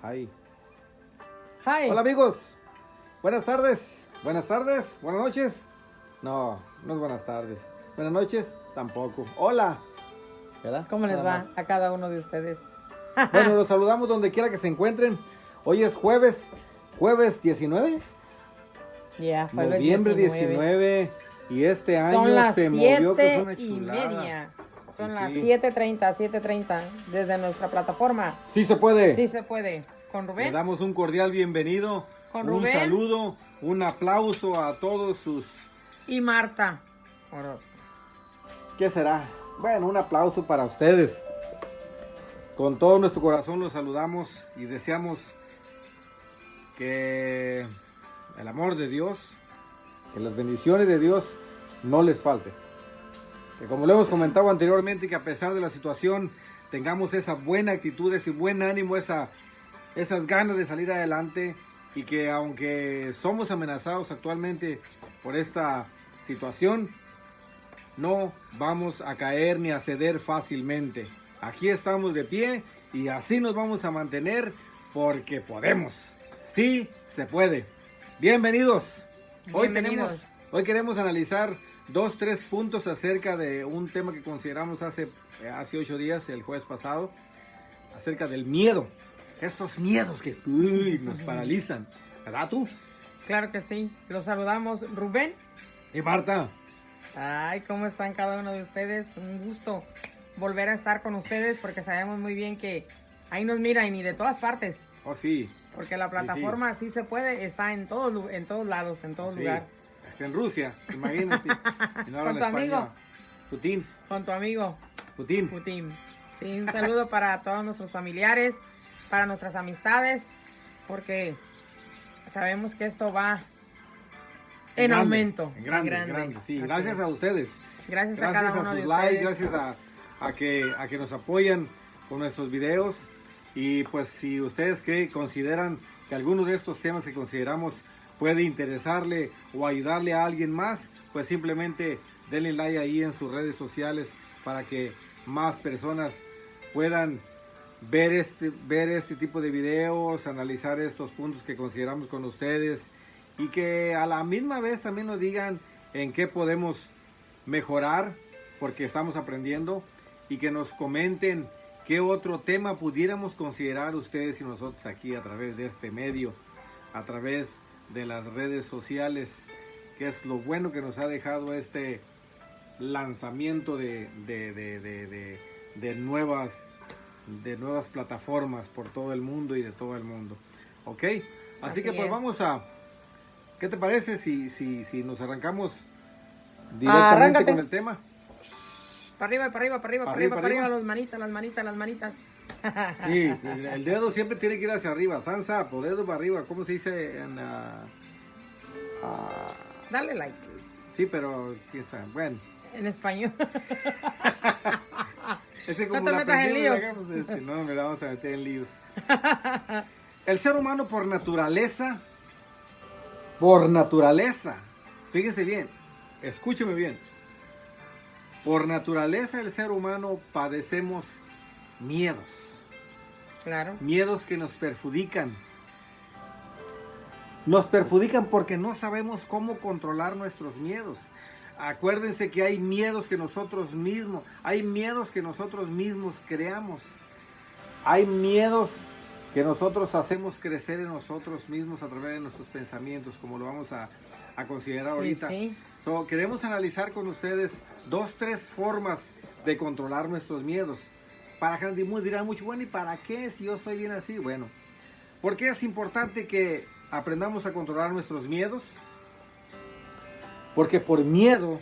Hi. Hi. Hola amigos, buenas tardes, buenas noches. No es buenas tardes. Buenas noches, tampoco. Hola. ¿Verdad? ¿Cómo les Nada va más. a cada uno de ustedes? Bueno, los saludamos donde quiera que se encuentren. Hoy es jueves 19, Ya, jueves noviembre 19. 19. Y este año Son las se movió que es una 7:30. chulada. Son Sí, las sí. 7:30 desde nuestra plataforma. Sí se puede. Sí se puede. Con Le Rubén. damos un cordial bienvenido, Con un Rubén. saludo, un aplauso a todos sus... Y Marta Orozco. ¿Qué será? Bueno, un aplauso para ustedes. Con todo nuestro corazón los saludamos y deseamos que el amor de Dios, que las bendiciones de Dios no les falte. Que como lo hemos comentado anteriormente, que a pesar de la situación tengamos esa buena actitud, ese buen ánimo, esas ganas de salir adelante, y que aunque somos amenazados actualmente por esta situación, no vamos a caer ni a ceder fácilmente. Aquí estamos de pie y así nos vamos a mantener porque podemos. Sí se puede. Bienvenidos. Bienvenidos. Hoy queremos analizar 2-3 puntos acerca de un tema que consideramos hace 8 días, el jueves pasado, acerca del miedo. Esos miedos que nos paralizan. ¿Verdad tú? Claro que sí. Los saludamos, Rubén. Y Marta. Ay, ¿cómo están cada uno de ustedes? Un gusto volver a estar con ustedes porque sabemos muy bien que ahí nos miran y de todas partes. Oh, sí. Porque la plataforma sí se puede, está en todos lados, en todo Sí. lugar. Está en Rusia, imagínense. Y no hablan Con tu español. amigo. Putin. Con tu amigo Putin. Putin. Sí, un saludo para todos nuestros familiares, para nuestras amistades, porque sabemos que esto va en grande, aumento. En grande. Sí, Así gracias es. a ustedes. Gracias a cada uno sus de likes, ustedes. gracias a que nos apoyan con nuestros videos. Y pues si ustedes consideran que alguno de estos temas que consideramos puede interesarle o ayudarle a alguien más, pues simplemente denle like ahí en sus redes sociales para que más personas puedan ver este tipo de videos, analizar estos puntos que consideramos con ustedes, y que a la misma vez también nos digan en qué podemos mejorar, porque estamos aprendiendo, y que nos comenten qué otro tema pudiéramos considerar ustedes y nosotros aquí a través de este medio, a través de las redes sociales, que es lo bueno que nos ha dejado este lanzamiento de nuevas plataformas por todo el mundo y de todo el mundo. ¿Ok? Así que pues es. vamos a... ¿Qué te parece si nos arrancamos directamente Arráncate. con el tema? Para arriba, Para arriba. las manitas. Sí, el dedo siempre tiene que ir hacia arriba. Thumbs up, o dedo para arriba. ¿Cómo se dice en Dale like. sí, pero sí, bueno. En español. Como No te la metas en aprendimos, líos. hagamos no me vamos a meter en líos. El ser humano por naturaleza, fíjese bien, escúcheme bien. Por naturaleza el ser humano padecemos miedos. Claro. Miedos que nos perjudican. Nos perjudican porque no sabemos cómo controlar nuestros miedos. Acuérdense que hay miedos que nosotros mismos creamos. Hay miedos que nosotros hacemos crecer en nosotros mismos a través de nuestros pensamientos, como lo vamos a considerar ahorita. Sí. Queremos analizar con ustedes 2-3 formas de controlar nuestros miedos. Para que dirán mucho, bueno, ¿y para qué si yo soy bien así? Bueno, porque es importante que aprendamos a controlar nuestros miedos. Porque por miedo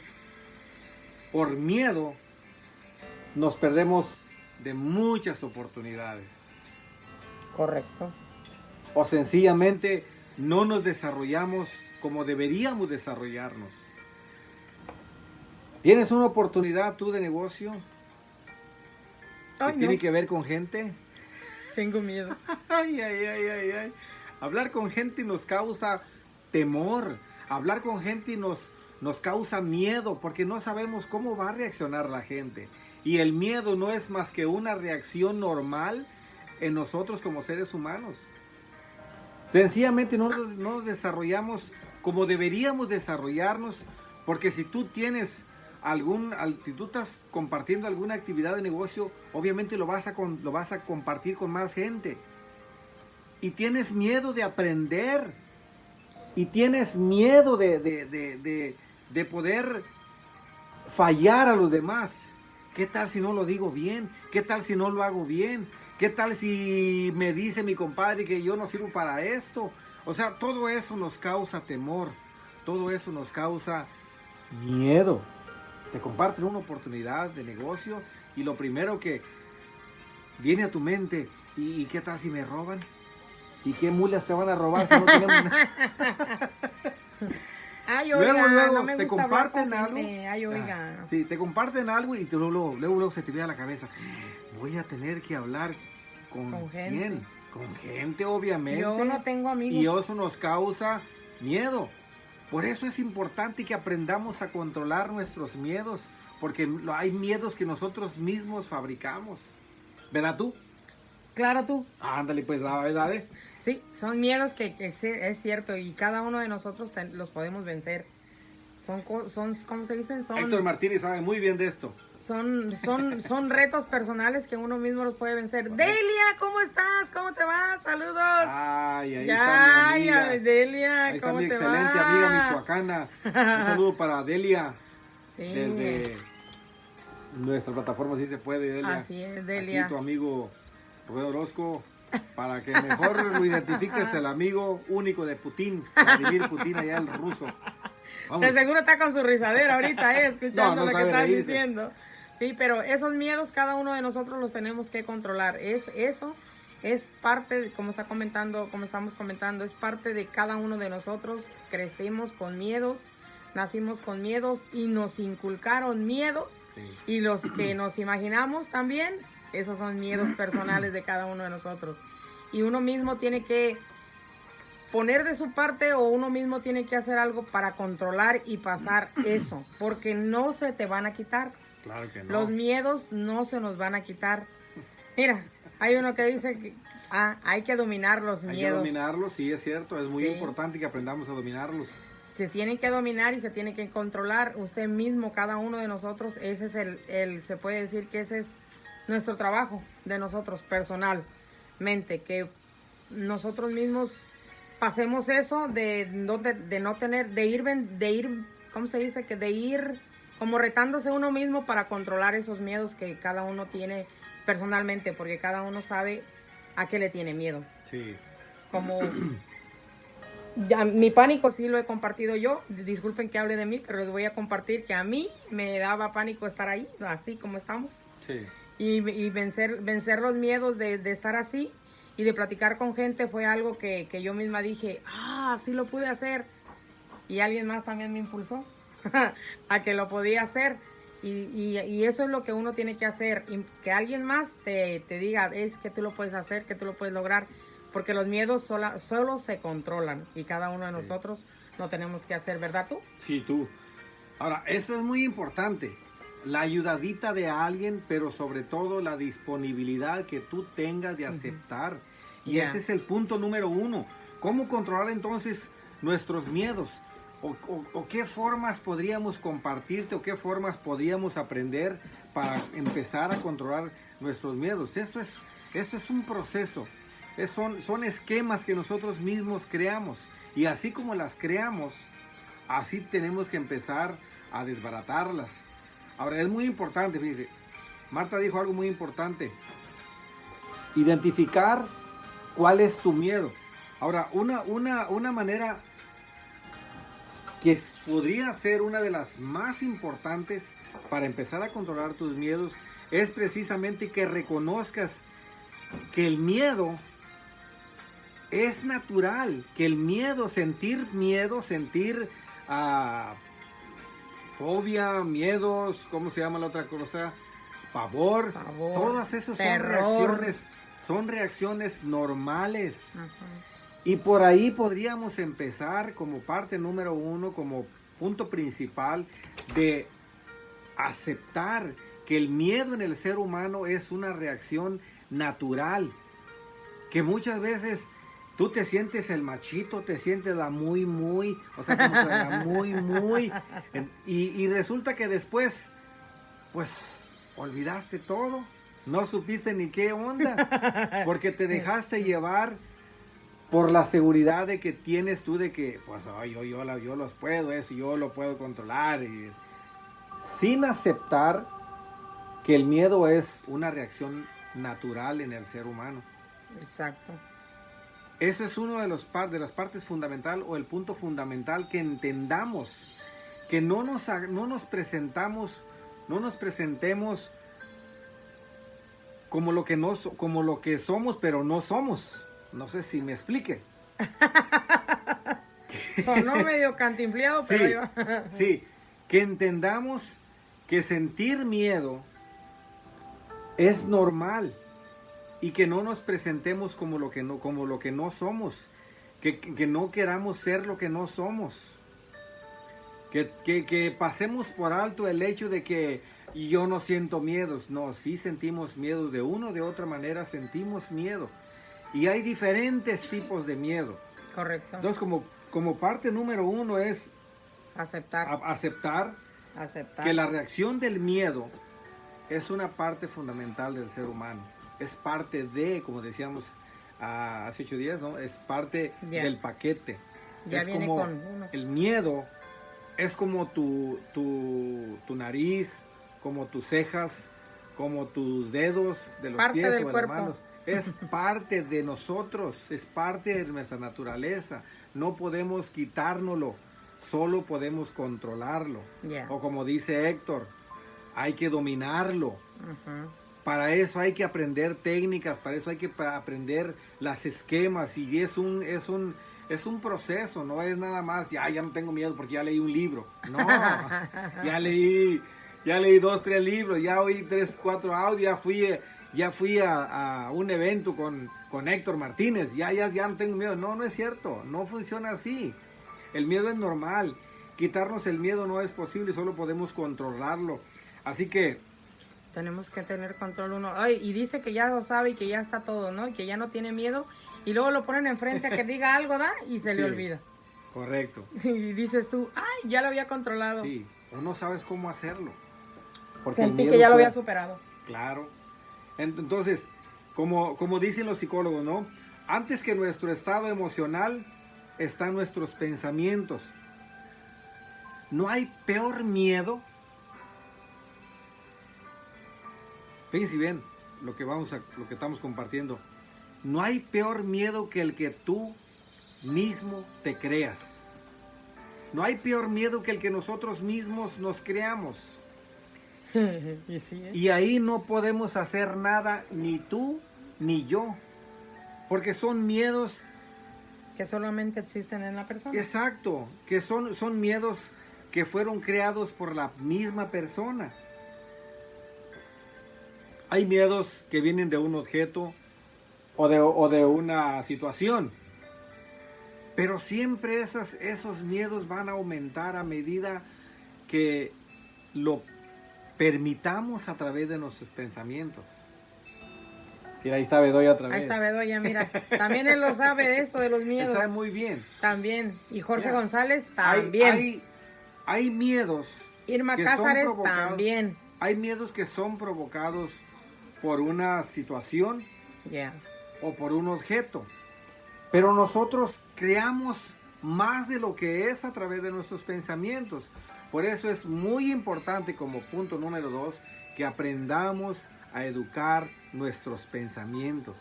nos perdemos de muchas oportunidades. Correcto. O sencillamente no nos desarrollamos como deberíamos desarrollarnos. ¿Tienes una oportunidad tú de negocio que tiene que ver con gente? Tengo miedo. Ay. Hablar con gente nos causa temor. Hablar con gente nos causa miedo porque no sabemos cómo va a reaccionar la gente. Y el miedo no es más que una reacción normal en nosotros como seres humanos. Sencillamente no nos desarrollamos como deberíamos desarrollarnos, porque si tú tienes si tú estás compartiendo alguna actividad de negocio, obviamente lo vas a compartir con más gente. Y tienes miedo de aprender. Y tienes miedo de poder fallar a los demás. ¿Qué tal si no lo digo bien? ¿Qué tal si no lo hago bien? ¿Qué tal si me dice mi compadre que yo no sirvo para esto? O sea, todo eso nos causa temor. Todo eso nos causa miedo. Te comparten una oportunidad de negocio y lo primero que viene a tu mente, ¿y qué tal si me roban? ¿Y qué mulas te van a robar si no tenemos nada? Ay, oiga, luego no me te gusta comparten hablar con algo. gente. Ay, oiga. Sí, te comparten algo y luego se te viene a la cabeza. Voy a tener que hablar con gente. ¿Quién? Con gente, obviamente. Yo no tengo amigos. Y eso nos causa miedo. Por eso es importante que aprendamos a controlar nuestros miedos, porque hay miedos que nosotros mismos fabricamos. ¿Verdad tú? Claro, tú. Ándale, pues, la verdad, ¿eh? Sí, son miedos que es cierto y cada uno de nosotros los podemos vencer. Son, ¿cómo se dicen? Héctor Martínez sabe muy bien de esto. Son retos personales que uno mismo los puede vencer. Delia, ¿cómo estás? ¿Cómo te va? Saludos. Ay, ahí está mi amiga. Delia, ahí está ¿cómo mi te excelente va? amiga michoacana. Un saludo para Delia. Sí. Desde nuestra plataforma, si se puede, Delia. Así es, Delia. Aquí tu amigo Rubén Orozco, para que mejor lo identifiques, el amigo único de Putin, Vladimir Putin, allá el ruso. Vamos. De seguro está con su risadera ahorita, escuchando lo que sabe estás reírse. diciendo. Sí, pero esos miedos cada uno de nosotros los tenemos que controlar. Eso es parte, como estamos comentando, es parte de cada uno de nosotros. Crecemos con miedos, nacimos con miedos y nos inculcaron miedos. Sí. Y los que nos imaginamos también, esos son miedos personales de cada uno de nosotros. Y uno mismo tiene que poner de su parte o uno mismo tiene que hacer algo para controlar y pasar eso, porque no se te van a quitar. Claro que no. Los miedos no se nos van a quitar. Mira, hay uno que dice que hay que dominar los miedos. Hay que dominarlos, sí, es cierto. Es muy Sí. importante que aprendamos a dominarlos. Se tienen que dominar y se tiene que controlar usted mismo, cada uno de nosotros. Ese es se puede decir que ese es nuestro trabajo de nosotros personalmente, que nosotros mismos pasemos eso de no tener, de ir, ¿cómo se dice? Que de ir como retándose uno mismo para controlar esos miedos que cada uno tiene personalmente, porque cada uno sabe a qué le tiene miedo. Sí. Como ya, mi pánico sí lo he compartido yo, disculpen que hable de mí, pero les voy a compartir que a mí me daba pánico estar ahí, así como estamos. Sí. Y vencer los miedos de estar así y de platicar con gente fue algo que yo misma dije, sí lo pude hacer. Y alguien más también me impulsó a que lo podía hacer. Y eso es lo que uno tiene que hacer, y que alguien más te diga, es que tú lo puedes hacer, que tú lo puedes lograr. Porque los miedos solo se controlan y cada uno de nosotros lo tenemos que hacer, ¿verdad tú? Sí, tú. Ahora, eso es muy importante. La ayudadita de alguien, pero sobre todo la disponibilidad que tú tengas de aceptar. Y Ya. ese es el punto número 1. ¿Cómo controlar entonces nuestros miedos? ¿O qué formas podríamos compartirte o qué formas podríamos aprender para empezar a controlar nuestros miedos? Esto es un proceso. Son esquemas que nosotros mismos creamos. Y así como las creamos, así tenemos que empezar a desbaratarlas. Ahora, es muy importante, fíjense, Marta dijo algo muy importante. Identificar cuál es tu miedo. Ahora, una manera que podría ser una de las más importantes para empezar a controlar tus miedos es precisamente que reconozcas que el miedo es natural, que el miedo, sentir fobia, miedos, ¿cómo se llama la otra cosa? Pavor. Todas esas son reacciones normales. Ajá. Y por ahí podríamos empezar como parte número 1, como punto principal de aceptar que el miedo en el ser humano es una reacción natural, que muchas veces tú te sientes el machito, te sientes la muy, o sea, como que la muy, y resulta que después, pues, olvidaste todo, no supiste ni qué onda, porque te dejaste llevar por la seguridad de que tienes tú, de que, pues, ay, yo los puedo, eso, yo lo puedo controlar, y sin aceptar que el miedo es una reacción natural en el ser humano. Exacto. Ese es uno de las partes fundamental, o el punto fundamental, que entendamos que no nos presentemos como lo que somos, pero no somos. No sé si me explique. Sonó medio cantinfleado, pero sí, que entendamos que sentir miedo es normal. Y que no nos presentemos como lo que no somos, que no queramos ser lo que no somos, que pasemos por alto el hecho de que yo no siento miedos. No, sí sentimos miedo, de una o de otra manera sentimos miedo, y hay diferentes tipos de miedo. Correcto. Entonces, como parte número uno es aceptar que la reacción del miedo es una parte fundamental del ser humano. Es parte de, como decíamos hace 8 días, ¿no? Es parte del paquete. Ya es viene como con uno. El miedo es como tu nariz, como tus cejas, como tus dedos de los parte pies del o de las cuerpo. manos. Es parte de nosotros, es parte de nuestra naturaleza. No podemos quitárnoslo, solo podemos controlarlo. O como dice Héctor, hay que dominarlo. Uh-huh. Para eso hay que aprender técnicas, para eso hay que aprender las esquemas, y es un proceso, no es nada más, ya no tengo miedo porque ya leí un libro. No, ya leí 2, 3 libros, ya oí 3, 4 audios, ya fui a un evento con Héctor Martínez, ya no tengo miedo. No es cierto, no funciona así. El miedo es normal, quitarnos el miedo no es posible, solo podemos controlarlo. Así que tenemos que tener control uno. Ay, y dice que ya lo sabe y que ya está todo, ¿no? Y que ya no tiene miedo. Y luego lo ponen enfrente a que diga algo, ¿da? Y se le olvida. Correcto. Y dices tú, ay, ya lo había controlado. Sí, o no sabes cómo hacerlo. Porque sentí que ya lo había superado. Claro. Entonces, como dicen los psicólogos, ¿no? Antes que nuestro estado emocional están nuestros pensamientos. No hay peor miedo. Fíjense bien lo que estamos compartiendo. No hay peor miedo que el que tú mismo te creas. No hay peor miedo que el que nosotros mismos nos creamos. Y, sí, y ahí no podemos hacer nada, ni tú ni yo, porque son miedos que solamente existen en la persona. Exacto, que son miedos que fueron creados por la misma persona. Hay miedos que vienen de un objeto o de una situación. Pero siempre esos miedos van a aumentar a medida que lo permitamos a través de nuestros pensamientos. Mira, ahí está Bedoya otra vez. Ahí está Bedoya, mira. También él lo sabe de eso, de los miedos. Él sabe muy bien. También. Y Jorge González también. Hay miedos. Irma Cázares también. Hay miedos que son provocados por una situación o por un objeto. Pero nosotros creamos más de lo que es a través de nuestros pensamientos. Por eso es muy importante, como punto número 2, que aprendamos a educar nuestros pensamientos.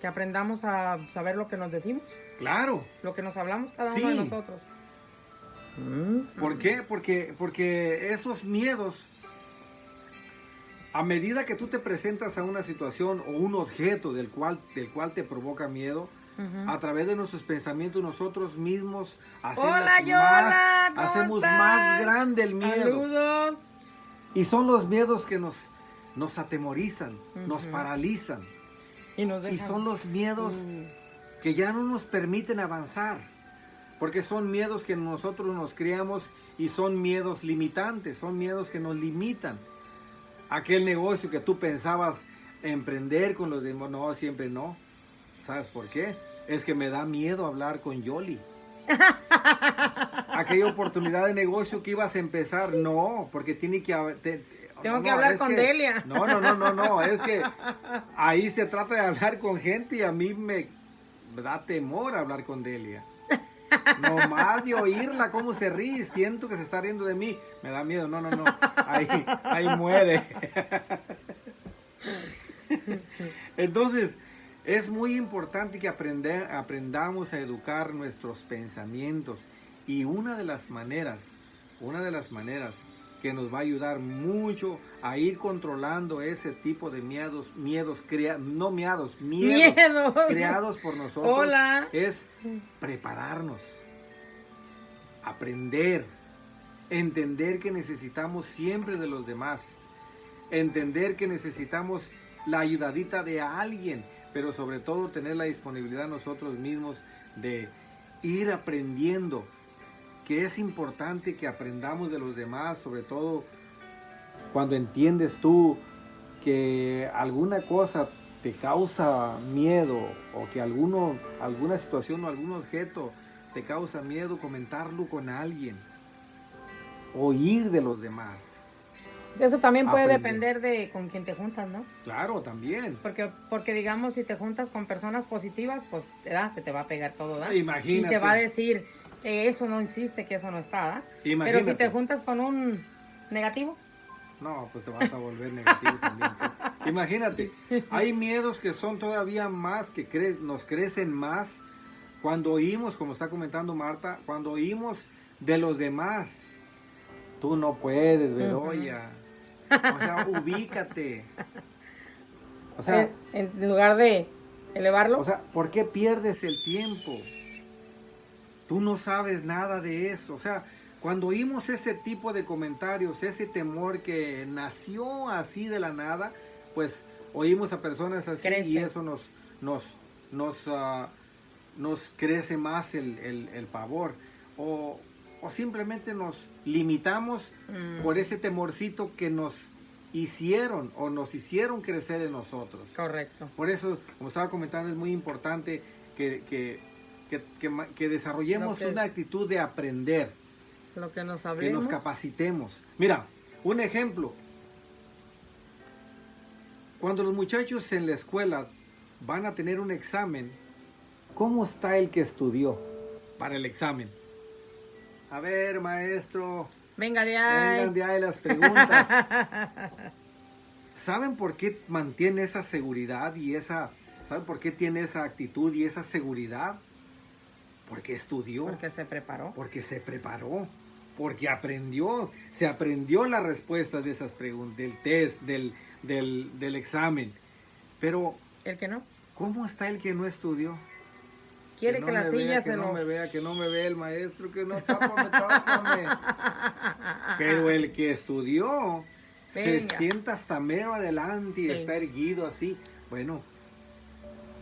Que aprendamos a saber lo que nos decimos. Claro. Lo que nos hablamos cada uno de nosotros. ¿Por qué? Porque esos miedos, a medida que tú te presentas a una situación o un objeto del cual te provoca miedo, a través de nuestros pensamientos nosotros mismos hacemos más grande el miedo. Saludos. Y son los miedos que nos atemorizan, nos paralizan. Y son los miedos que ya no nos permiten avanzar. Porque son miedos que nosotros nos creamos y son miedos limitantes, son miedos que nos limitan. Aquel negocio que tú pensabas emprender con los demás, no, siempre no. ¿Sabes por qué? Es que me da miedo hablar con Yoli. Aquella oportunidad de negocio que ibas a empezar, no, porque tiene que tengo que hablar con Delia. No, es que ahí se trata de hablar con gente y a mí me da temor hablar con Delia. Nomás de oírla cómo se ríe, siento que se está riendo de mí, me da miedo, no, ahí muere. Entonces, es muy importante que aprendamos a educar nuestros pensamientos, y una de las maneras que nos va a ayudar mucho a ir controlando ese tipo de miedos creados por nosotros. Hola. Es prepararnos, aprender, entender que necesitamos siempre de los demás, entender que necesitamos la ayudadita de alguien, pero sobre todo tener la disponibilidad nosotros mismos de ir aprendiendo, que es importante que aprendamos de los demás, sobre todo cuando entiendes tú que alguna cosa te causa miedo, o que alguna situación o algún objeto te causa miedo, comentarlo con alguien, oír de los demás. Eso también puede depender de con quién te juntas, ¿no? Claro, también. Porque digamos, si te juntas con personas positivas, pues se te va a pegar todo, ¿da? Imagínate. Y te va a decir que eso no existe, que eso no está, ¿da? Imagínate. Pero si te juntas con un negativo, no, pues te vas a volver negativo también. Imagínate, hay miedos que son todavía más, que nos crecen más cuando oímos, como está comentando Marta, cuando oímos de los demás. Tú no puedes, Bedoya. O sea, ubícate. O sea, en lugar de elevarlo. O sea, ¿por qué pierdes el tiempo? Tú no sabes nada de eso. O sea, cuando oímos ese tipo de comentarios, ese temor que nació así de la nada, pues oímos a personas así, crece. Y eso nos crece más el pavor. O simplemente nos limitamos por ese temorcito que nos hicieron crecer en nosotros. Correcto. Por eso, como estaba comentando, es muy importante que desarrollemos una actitud de aprender. Lo que nos hablemos. Que nos capacitemos. Mira, un ejemplo. Cuando los muchachos en la escuela van a tener un examen, ¿cómo está el que estudió para el examen? A ver, maestro. Vengan de ahí las preguntas. ¿Saben por qué mantiene esa seguridad ¿saben por qué tiene esa actitud y esa seguridad? Porque estudió. Porque se preparó. Porque se aprendió las respuestas de esas preguntas, del test, del examen. Pero, ¿el que no? ¿cómo está el que no estudió? Quiere que la silla se no me vea, que no me vea el maestro, que no, tápame. Pero el que estudió se sienta hasta mero adelante y está erguido así. Bueno,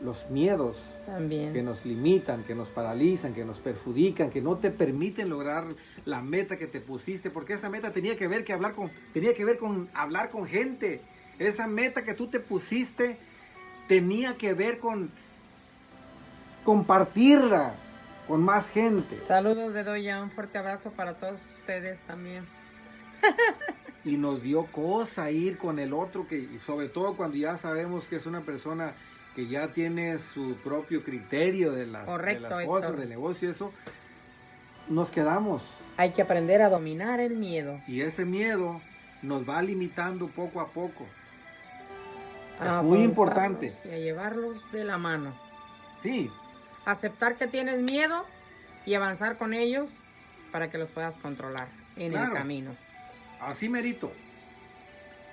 los miedos también, que nos limitan, que nos paralizan, que nos perjudican, que no te permiten lograr la meta que te pusiste, porque esa meta tenía que ver con hablar con gente. Esa meta que tú te pusiste tenía que ver con compartirla con más gente. Saludos, Bedoya, un fuerte abrazo para todos ustedes también. Y nos dio cosa ir con el otro, que sobre todo cuando ya sabemos que es una persona que ya tiene su propio criterio de las cosas, del negocio, eso, nos quedamos. Hay que aprender a dominar el miedo. Y ese miedo nos va limitando poco a poco. Es muy importante. Y a llevarlos de la mano. Sí. Aceptar que tienes miedo y avanzar con ellos para que los puedas controlar en el camino. Así merito.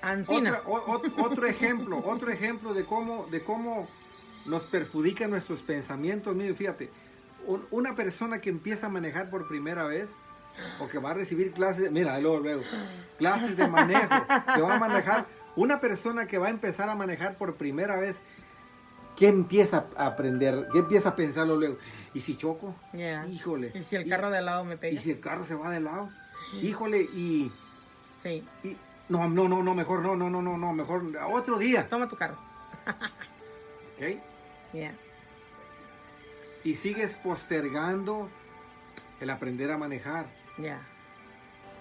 Ancina. Otro ejemplo de cómo nos perjudican nuestros pensamientos. Mire, fíjate, una persona que empieza a manejar por primera vez o que va a recibir clases, luego, clases de manejo, que va a manejar, una persona que va a empezar a manejar por primera vez, ¿qué empieza a aprender? ¿Qué empieza a pensarlo luego? ¿Y si choco? Yeah. Híjole. ¿Y si el carro de lado me pega? ¿Y si el carro se va de lado? híjole, Sí. no, mejor, no, mejor otro día. Toma tu carro. ¿Ok? Yeah. Y sigues postergando el aprender a manejar. Yeah.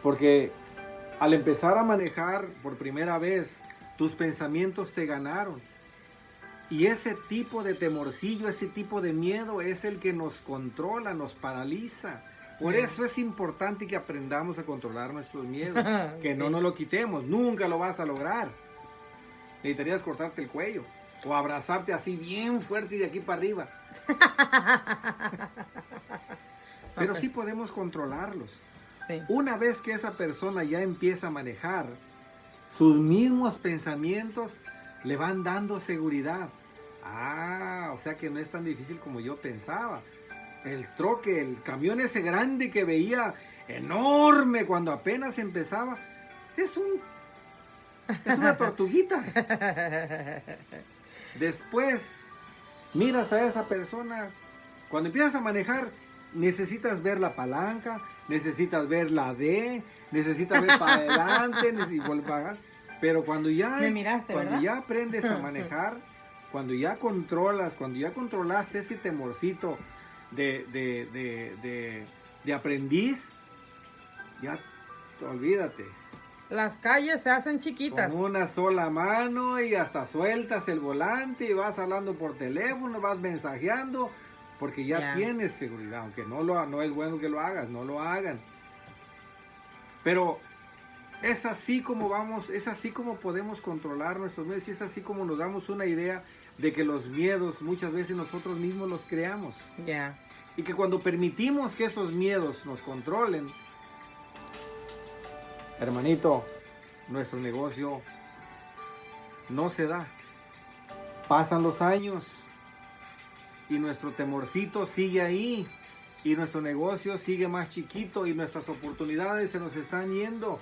Porque al empezar a manejar por primera vez, tus pensamientos te ganaron. Y ese tipo de temorcillo, ese tipo de miedo es el que nos controla, nos paraliza. Por eso es importante que aprendamos a controlar nuestros miedos. Que no nos lo quitemos. Nunca lo vas a lograr. Necesitarías cortarte el cuello. O abrazarte así bien fuerte y de aquí para arriba. Pero sí podemos controlarlos. Sí. Una vez que esa persona ya empieza a manejar, sus mismos pensamientos le van dando seguridad. O sea que no es tan difícil como yo pensaba. El troque, el camión ese grande que veía enorme cuando apenas empezaba, es una tortuguita. Después, miras a esa persona, cuando empiezas a manejar, necesitas ver la palanca, necesitas ver la D, necesitas ver para adelante, y volver. Pero cuando ya aprendes a manejar, cuando ya controlaste ese temorcito de aprendiz, ya olvídate. Las calles se hacen chiquitas. Con una sola mano y hasta sueltas el volante y vas hablando por teléfono, vas mensajeando, porque ya tienes seguridad, aunque no es bueno que lo hagas, no lo hagan. Pero es así como podemos controlar nuestros miedos, y es así como nos damos una idea de que los miedos muchas veces nosotros mismos los creamos. Y que cuando permitimos que esos miedos nos controlen, hermanito, nuestro negocio no se da. Pasan los años y nuestro temorcito sigue ahí y nuestro negocio sigue más chiquito y nuestras oportunidades se nos están yendo.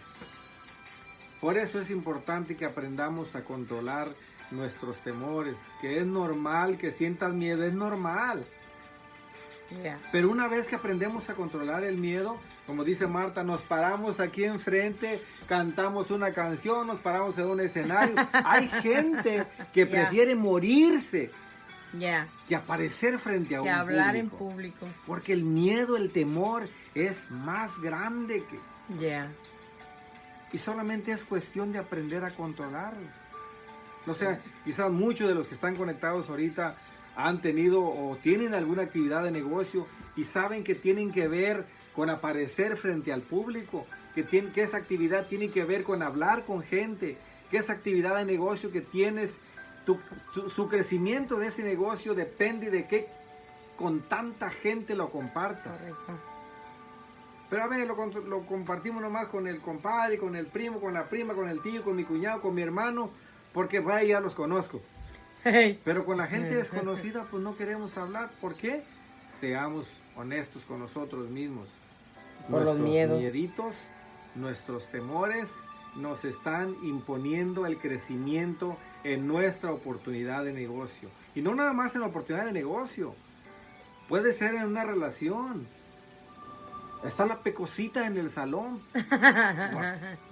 Por eso es importante que aprendamos a controlar nuestros temores, que es normal que sientas miedo, es normal. Pero una vez que aprendemos a controlar el miedo, como dice Marta, nos paramos aquí enfrente, cantamos una canción, nos paramos en un escenario. Hay gente que prefiere morirse que aparecer frente a un público. Que hablar en público. Porque el miedo, el temor es más grande que... Y solamente es cuestión de aprender a controlarlo. O sea, quizás muchos de los que están conectados ahorita han tenido o tienen alguna actividad de negocio y saben que tienen que ver con aparecer frente al público, que esa actividad tiene que ver con hablar con gente, que esa actividad de negocio que tienes, su crecimiento de ese negocio depende de que con tanta gente lo compartas. Correcto. Pero a veces lo compartimos nomás con el compadre, con el primo, con la prima, con el tío, con mi cuñado, con mi hermano, porque ya los conozco. Pero con la gente desconocida pues no queremos hablar. ¿Por qué? Seamos honestos con nosotros mismos. Por nuestros mieditos, nuestros temores nos están imponiendo el crecimiento en nuestra oportunidad de negocio. Y no nada más en la oportunidad de negocio. Puede ser en una relación. Está la pecosita en el salón.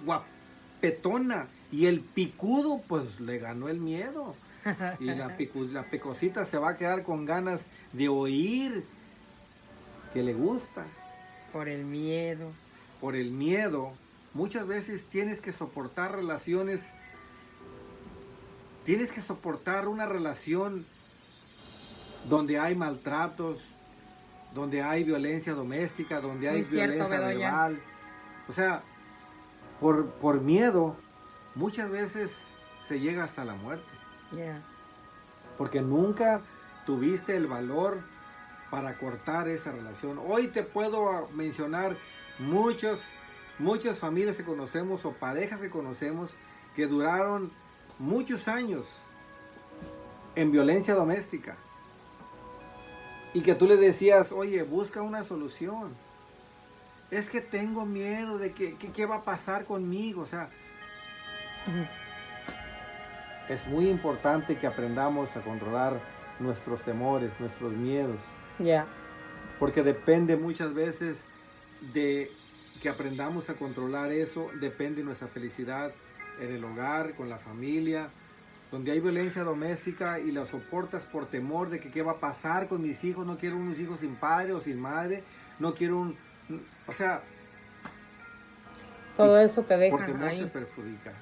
Guapetona. Y el picudo pues le ganó el miedo. Y la pecosita se va a quedar con ganas de oír que le gusta. Por el miedo. Por el miedo. Muchas veces tienes que soportar relaciones. Tienes que soportar una relación donde hay maltratos, donde hay violencia doméstica, donde hay violencia verbal. O sea, por miedo, muchas veces se llega hasta la muerte. Porque nunca tuviste el valor para cortar esa relación. Hoy te puedo mencionar muchas familias que conocemos o parejas que conocemos que duraron muchos años en violencia doméstica. Y que tú le decías, oye, busca una solución. Es que tengo miedo de qué va a pasar conmigo. O sea, es muy importante que aprendamos a controlar nuestros temores, nuestros miedos. Porque depende muchas veces de que aprendamos a controlar eso, depende de nuestra felicidad en el hogar, con la familia, donde hay violencia doméstica y la soportas por temor de que qué va a pasar con mis hijos. No quiero unos hijos sin padre o sin madre, no quiero o sea, todo eso te deja por temor ahí. se perjudica.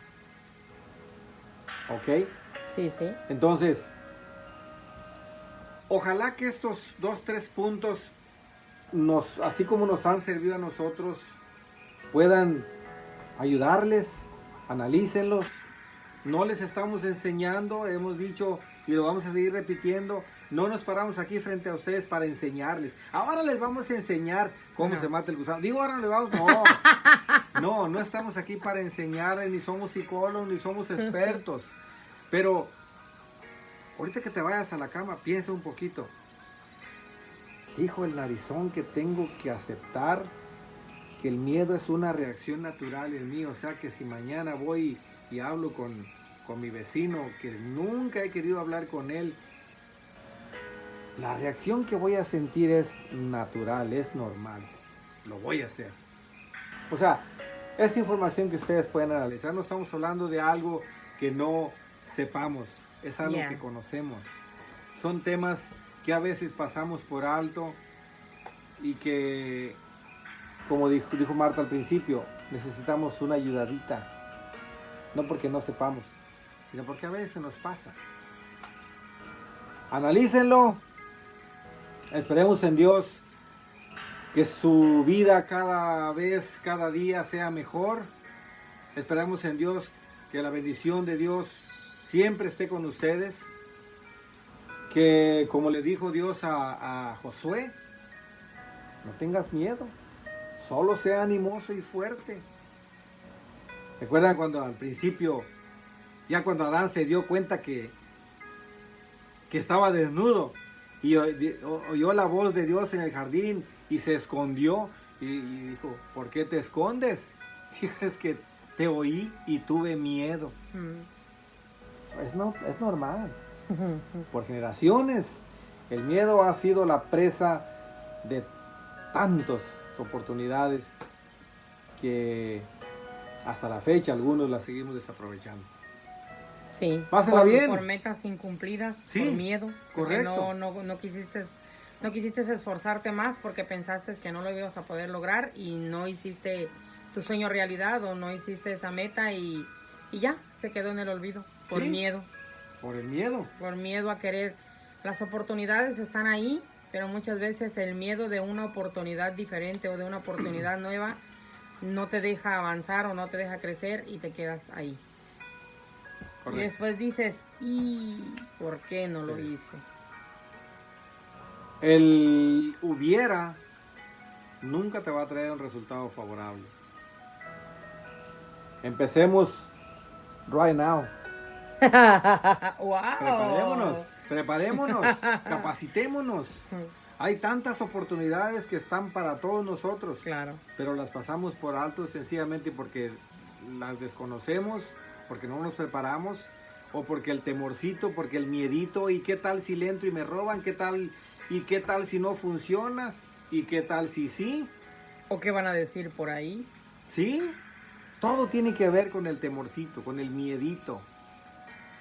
¿Ok? Sí, sí. Entonces, ojalá que estos 2-3 puntos, así como nos han servido a nosotros, puedan ayudarles. Analícenlos. No les estamos enseñando, hemos dicho y lo vamos a seguir repitiendo. No nos paramos aquí frente a ustedes para enseñarles. Ahora les vamos a enseñar cómo se mata el gusano. Digo, ahora les vamos. No estamos aquí para enseñarles, ni somos psicólogos, ni somos expertos. Pero ahorita que te vayas a la cama, piensa un poquito. Hijo, el narizón, que tengo que aceptar que el miedo es una reacción natural en mí. O sea que si mañana voy y hablo con mi vecino, que nunca he querido hablar con él, la reacción que voy a sentir es natural, es normal. Lo voy a hacer. O sea, es información que ustedes pueden analizar. No estamos hablando de algo que no sepamos, es algo que conocemos. Son temas que a veces pasamos por alto y que, como dijo Marta al principio, necesitamos una ayudadita. No porque no sepamos, sino porque a veces nos pasa. Analícenlo. Esperemos en Dios que su vida cada vez, cada día sea mejor. Esperemos en Dios que la bendición de Dios siempre esté con ustedes. Que, como le dijo Dios a Josué, no tengas miedo, solo sea animoso y fuerte. ¿Recuerdan cuando al principio, ya cuando Adán se dio cuenta que estaba desnudo y oyó la voz de Dios en el jardín y se escondió y dijo, ¿por qué te escondes? Dijo, es que te oí y tuve miedo. Es normal. Por generaciones el miedo ha sido la presa de tantas oportunidades que hasta la fecha algunos las seguimos desaprovechando. Sí. Pásala bien. Por metas incumplidas, sí, por miedo. Correcto. No quisiste esforzarte más porque pensaste que no lo ibas a poder lograr y no hiciste tu sueño realidad o no hiciste esa meta y ya, se quedó en el olvido por miedo. Por el miedo. Por miedo a querer. Las oportunidades están ahí, pero muchas veces el miedo de una oportunidad diferente o de una oportunidad nueva no te deja avanzar o no te deja crecer y te quedas ahí. Correcto. Y después dices, ¿y por qué no lo hice? El hubiera nunca te va a traer un resultado favorable. Empecemos right now. Wow. Preparémonos, capacitémonos. Hay tantas oportunidades que están para todos nosotros, claro, pero las pasamos por alto sencillamente porque las desconocemos, porque no nos preparamos, o porque el temorcito, porque el miedito, y qué tal si le entro y me roban, qué tal si no funciona, y qué tal si sí. ¿O qué van a decir por ahí? Sí, todo tiene que ver con el temorcito, con el miedito.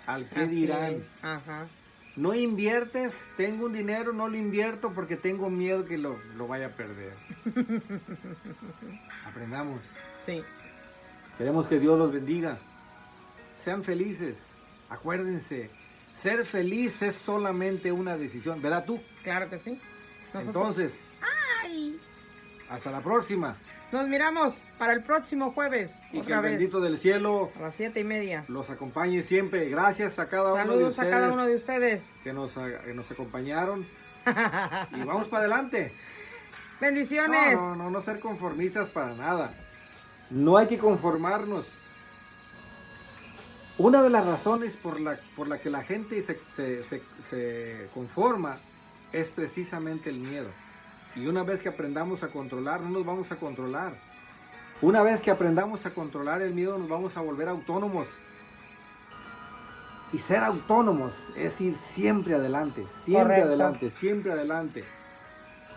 Al qué dirán. Ajá. No inviertes, tengo un dinero, no lo invierto porque tengo miedo que lo vaya a perder. Aprendamos. Sí. Queremos que Dios los bendiga. Sean felices. Acuérdense, ser feliz es solamente una decisión. ¿Verdad tú? Claro que sí. Entonces, hasta la próxima. Nos miramos para el próximo jueves. Y que el bendito del cielo a las 7:30 los acompañe siempre. Gracias a cada uno de ustedes. Saludos a cada uno de ustedes que nos acompañaron. Y vamos para adelante. Bendiciones. No ser conformistas para nada. No hay que conformarnos. Una de las razones por la que la gente se conforma es precisamente el miedo. Y una vez que aprendamos a controlar, no nos vamos a controlar. Una vez que aprendamos a controlar el miedo, nos vamos a volver autónomos. Y ser autónomos es ir siempre adelante, siempre Correcto. adelante, siempre adelante.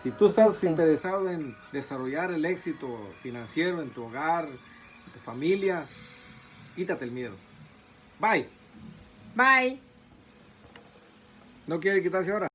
Si tú estás Sí. interesado en desarrollar el éxito financiero en tu hogar, en tu familia, quítate el miedo. Bye. Bye. ¿No quiere quitarse ahora?